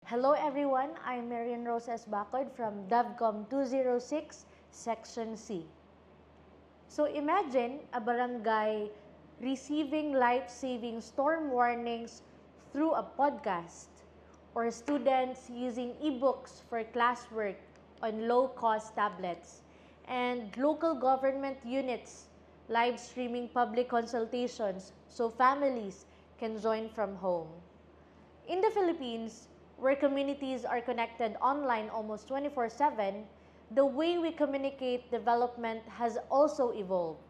Hello everyone, I'm Marian Roses Bacod from DavCom 206, Section C. So imagine a barangay receiving life-saving storm warnings through a podcast, or students using ebooks for classwork on low-cost tablets, and local government units live streaming public consultations so families can join from home. In the Philippines, where communities are connected online almost 24/7, the way we communicate development has also evolved.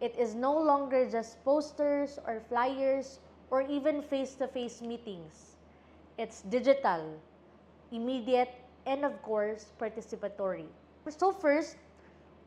It is no longer just posters or flyers or even face-to-face meetings. It's digital, immediate, and of course, participatory. So first,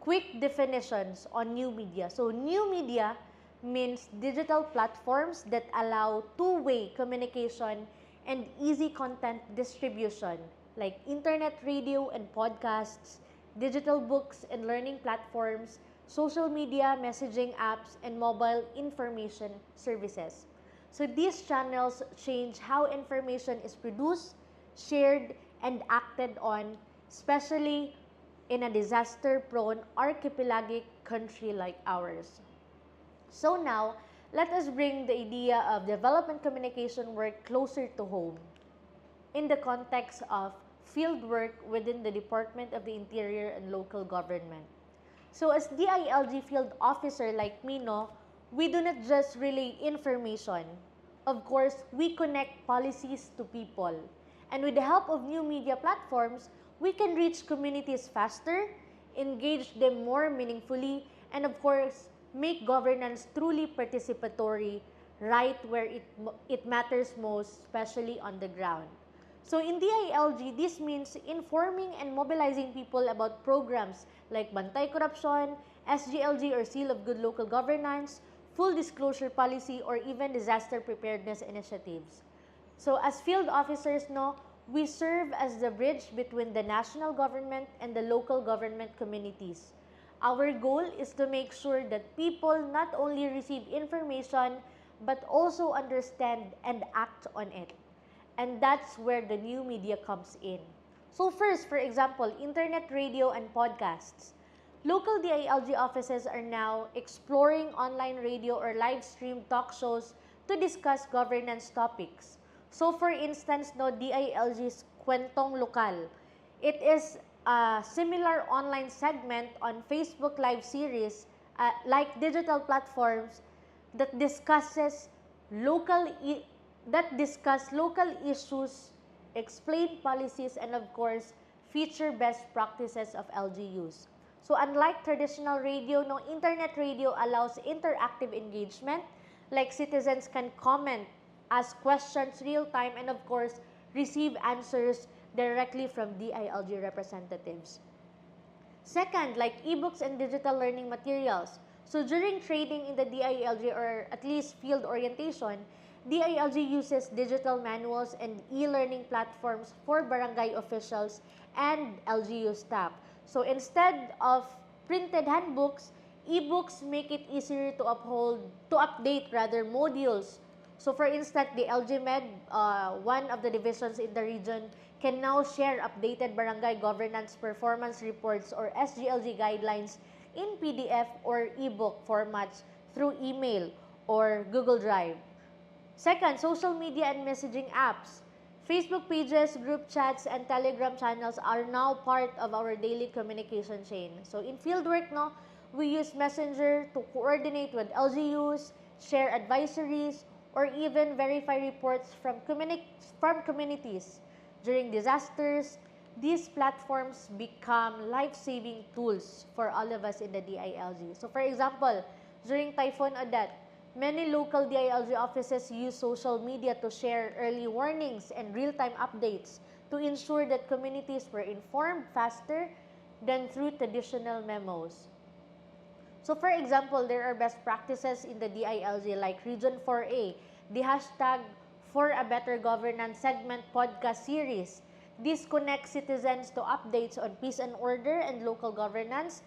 quick definitions on new media. So new media means digital platforms that allow two-way communication and easy content distribution like internet radio and podcasts, digital books and learning platforms, social media, messaging apps, and mobile information services. So these channels change how information is produced, shared, and acted on, especially in a disaster-prone archipelagic country like ours. So now, let us bring the idea of development communication work closer to home in the context of field work within the Department of the Interior and Local Government. So as DILG field officer like me, no, we do not just relay information. Of course, we connect policies to people. And with the help of new media platforms, we can reach communities faster, engage them more meaningfully, and of course, make governance truly participatory right where it matters most, especially on the ground. So in DILG, this means informing and mobilizing people about programs like Bantay Corruption, SGLG or Seal of Good Local Governance, full disclosure policy, or even disaster preparedness initiatives. So as field officers, no, we serve as the bridge between the national government and the local government communities. Our goal is to make sure that people not only receive information, but also understand and act on it. And that's where the new media comes in. So first, for example, internet radio and podcasts. Local DILG offices are now exploring online radio or live stream talk shows to discuss governance topics. So for instance, no, DILG's Kwentong Lokal. It is a similar online segment on Facebook Live series like digital platforms that local local issues, explain policies, and of course, feature best practices of LGUs. So unlike traditional radio, no, internet radio allows interactive engagement, like citizens can comment, ask questions real time, and of course, receive answers directly from DILG representatives. Second, like ebooks and digital learning materials. So during training in the DILG or at least field orientation, DILG uses digital manuals and e-learning platforms for barangay officials and LGU staff. So instead of printed handbooks, ebooks make it easier to update rather modules. So for instance, the LGMed, one of the divisions in the region, can now share updated barangay governance performance reports or SGLG guidelines in PDF or ebook formats through email or Google Drive. Second, social media and messaging apps. Facebook pages, group chats, and Telegram channels are now part of our daily communication chain. So in fieldwork, no, we use Messenger to coordinate with LGUs, share advisories, or even verify reports from communities. During disasters, these platforms become life-saving tools for all of us in the DILG. So for example, during Typhoon Odette, many local DILG offices use social media to share early warnings and real-time updates to ensure that communities were informed faster than through traditional memos. So for example, there are best practices in the DILG like Region 4A, the hashtag For a Better Governance segment podcast series. This connects citizens to updates on peace and order and local governance.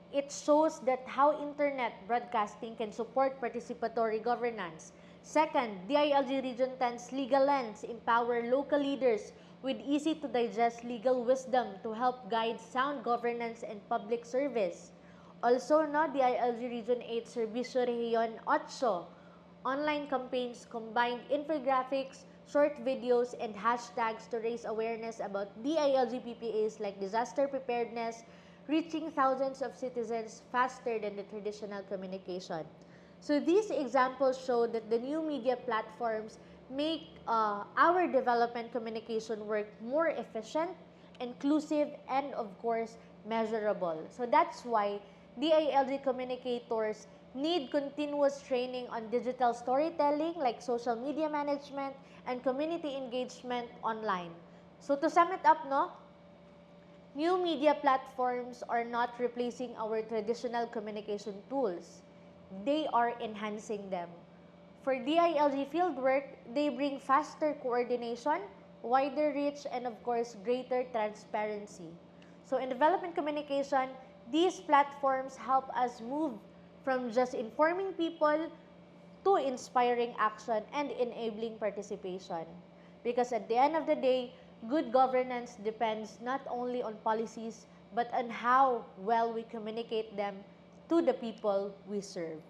It shows that how internet broadcasting can support participatory governance. Second, DILG Region 10's Legal Lens empower local leaders with easy-to-digest legal wisdom to help guide sound governance and public service. Also, no, DILG Region 8 Servicio Region 8 online campaigns combined infographics, short videos, and hashtags to raise awareness about DILG PPAs like disaster preparedness, reaching thousands of citizens faster than the traditional communication. So these examples show that the new media platforms make our development communication work more efficient, inclusive, and of course, measurable. So that's why DILG communicators need continuous training on digital storytelling like social media management and community engagement online. So to sum it up, no, new media platforms are not replacing our traditional communication tools. They are enhancing them. For DILG fieldwork, they bring faster coordination, wider reach, and of course, greater transparency. So in development communication, these platforms help us move from just informing people to inspiring action and enabling participation. Because at the end of the day, good governance depends not only on policies, but on how well we communicate them to the people we serve.